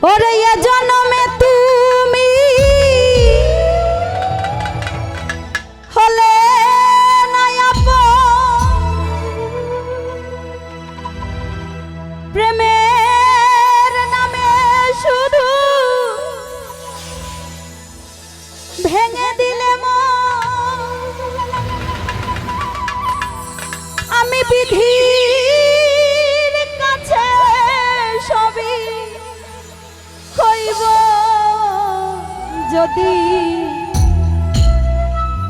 ওরে এ জনমে তুমি হলে না আপন, প্রেমের নামে শুধু ভেঙে দিলে মন। আমি বিধির কাছে সবই হইব যদি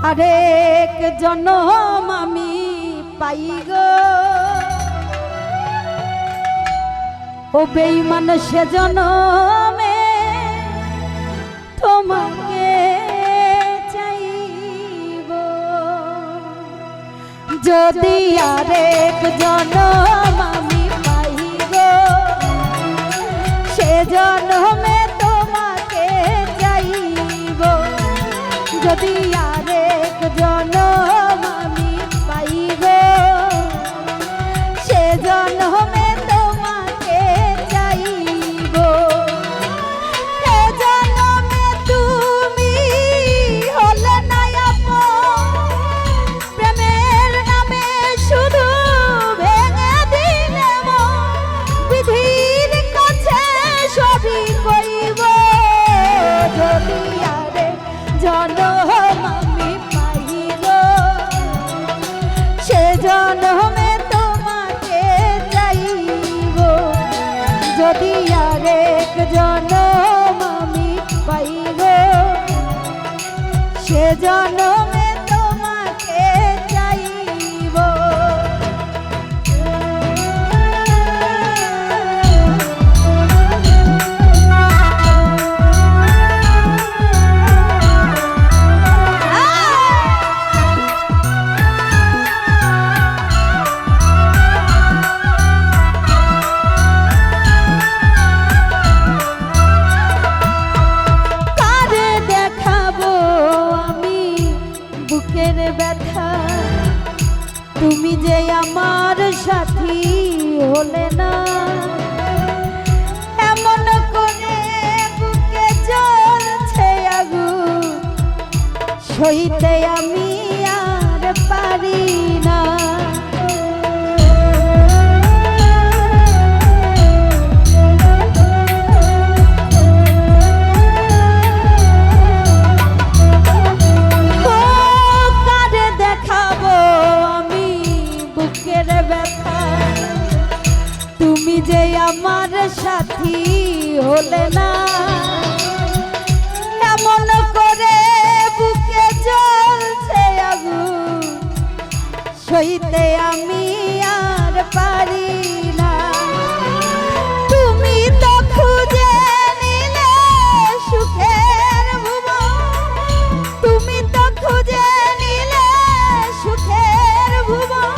আরেক জনম আমি পাই গো। ও বেঈমান সে জনমে তোমাকে চাইব, যদি আরেক জনম আমি পাই গো, সে জনমে তোমাকে চাইব। যদি আরেক জনম আমি পাই গো, সে জনমে তোমাকে চাইব। এ জনমে তুমি হলে না আপন, প্রেমের নামে শুধু ভেঙে দিলে মন। বিধির কাছে সবই কইব, যদি আরেক জনম আমি পাই গো, সে জনমে তোমাকে চাইব। যদি আরেক জনম আমি পাই গো, সে জনমে তোমাকে চাইব। কারে দেখাবো আমি বুকের ব্যথা, তুমি যে আমার সাথী হলে না। এমন করে বুকে জ্বলছে আগুন, সইতে আমি আর পারি না। ও কারে দেখাবো আমি বুকের ব্যথা, তুমি যে আমার সাথী হলে না। এমন করে বুকে জ্বলছে আগুন, সইতে আমি আর পারি না। তুমি তো খুঁজে নিলে সুখের ভুবন, তুমি তো খুঁজে নিলে সুখের ভুবন।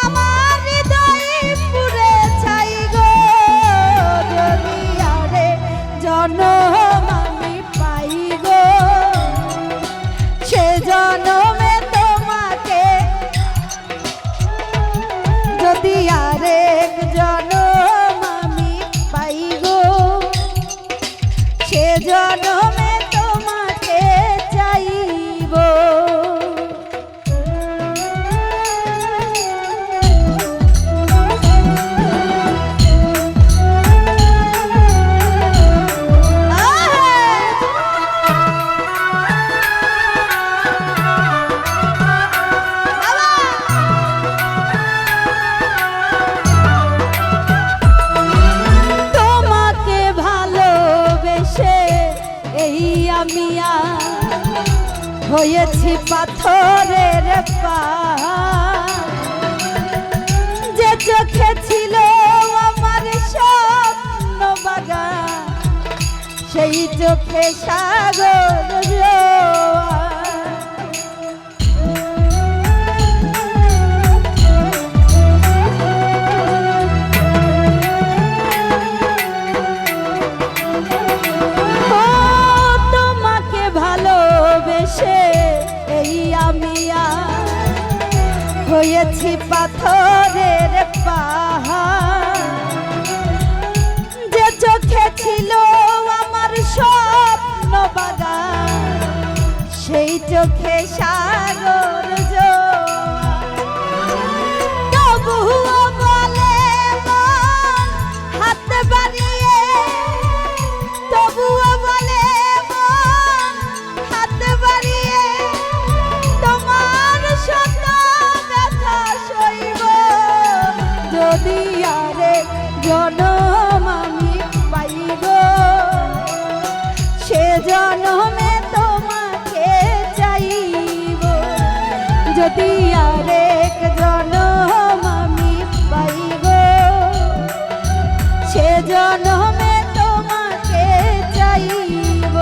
আমার হৃদয় পুরে চাই গো, যদি আরেক জনম আমি পাই গো, সে জনমে তোমাকে। যদি আরেক জনম আমি পাই গো, সে জনমে তোমাকে চাইব। তোমাকে ভালোবেসে এই আমি হয়েছি পাথরের পাহাড়। যে চোখে ছিল আমার স্বপ্ন বাগান, সেই চোখে সাগর জোয়ার। তোমাকে ভালোবেসে এই আমি হয়েছি পাথরের পাহাড়। যে চোখে আরে জনম আমি পাই গো সে জনমে তোমাকে চাইব যদি আরেক জনম আমি পাই গো সে জনমে তোমাকে চাইব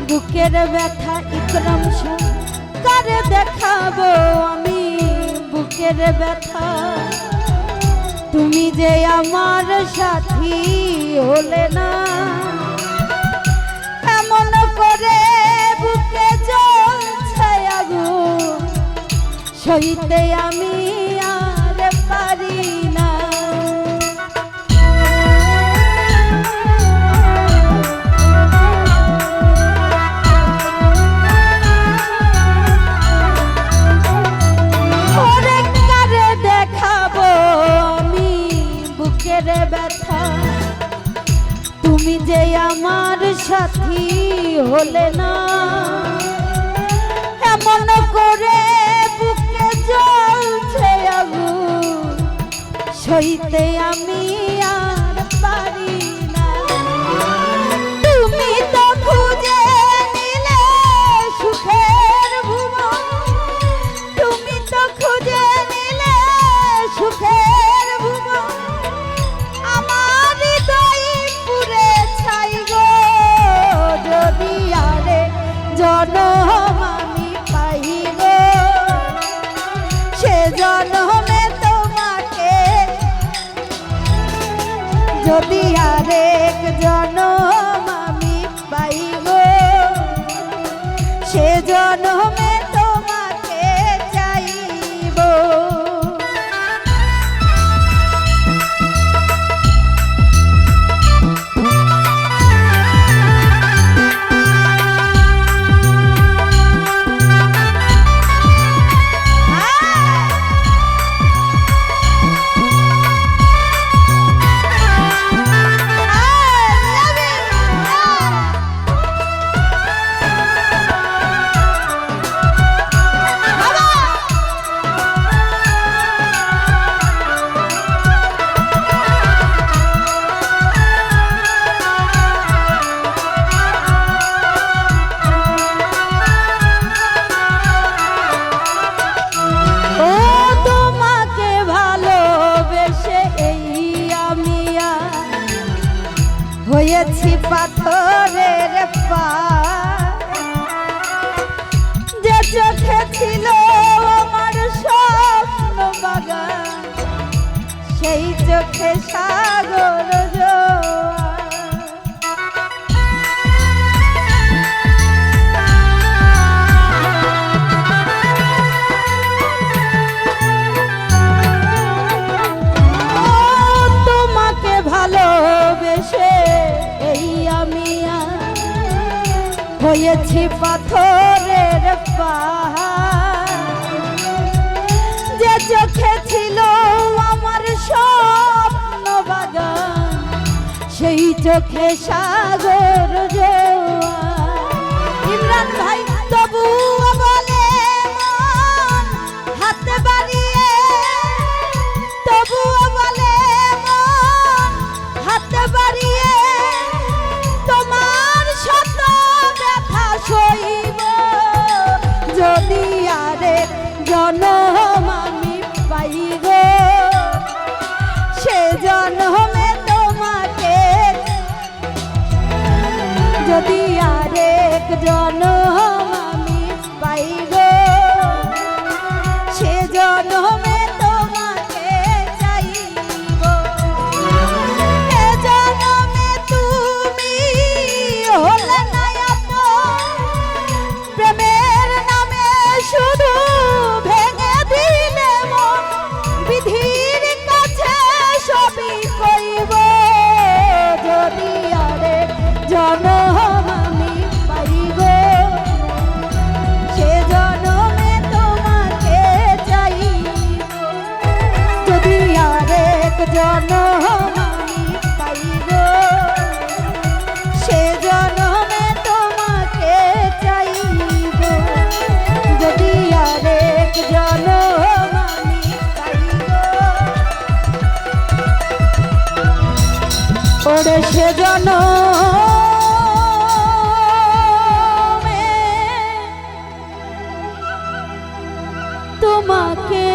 বুকের ব্যথা ইকরাম শাহ কারে দেখাবো আমি বুকের ব্যথা তুমি যে আমার সাথী হলে না এমন করে বুকে জ্বলছে আগুন সইতে আমি আর পারি না ব্যথা তুমি যে আমার সাথী হলে না এমন করে বুকে জ্বলছে আগুন সইতে আমি আর পারি না তুমি তো খুঁজে নিলে সুখের ভুবন তুমি তো খুঁজে নিলে সুখের ভুবন আমার হৃদয় পুরে ছাই গো যদি আরে জনম আমি পাই গো সে জনমে তোমাকে যদি আরেক জনম আমি পাই গো সে জনমে তোমাকে চাইব হয়েছি পাথরের যে চোখে ছিল আমার স্বপ্ন বাগান সেই চোখে সাগর তোমাকে ভালোবেসে হয়েছি পাথরের যে চোখে ছিল আমার স্বপ্ন বাগান সেই চোখে সাগর ইমরান ভাই তবুও বলে মন হাত বাড়িয়ে তবুও বলে মন হাত বাড়িয়ে তোমার শত ব্যথা সইব যদি আরে জনম আমি পাই গো সে জনমে তোমাকে যদি আরেক জনম আমি সেজন্য তোমাকে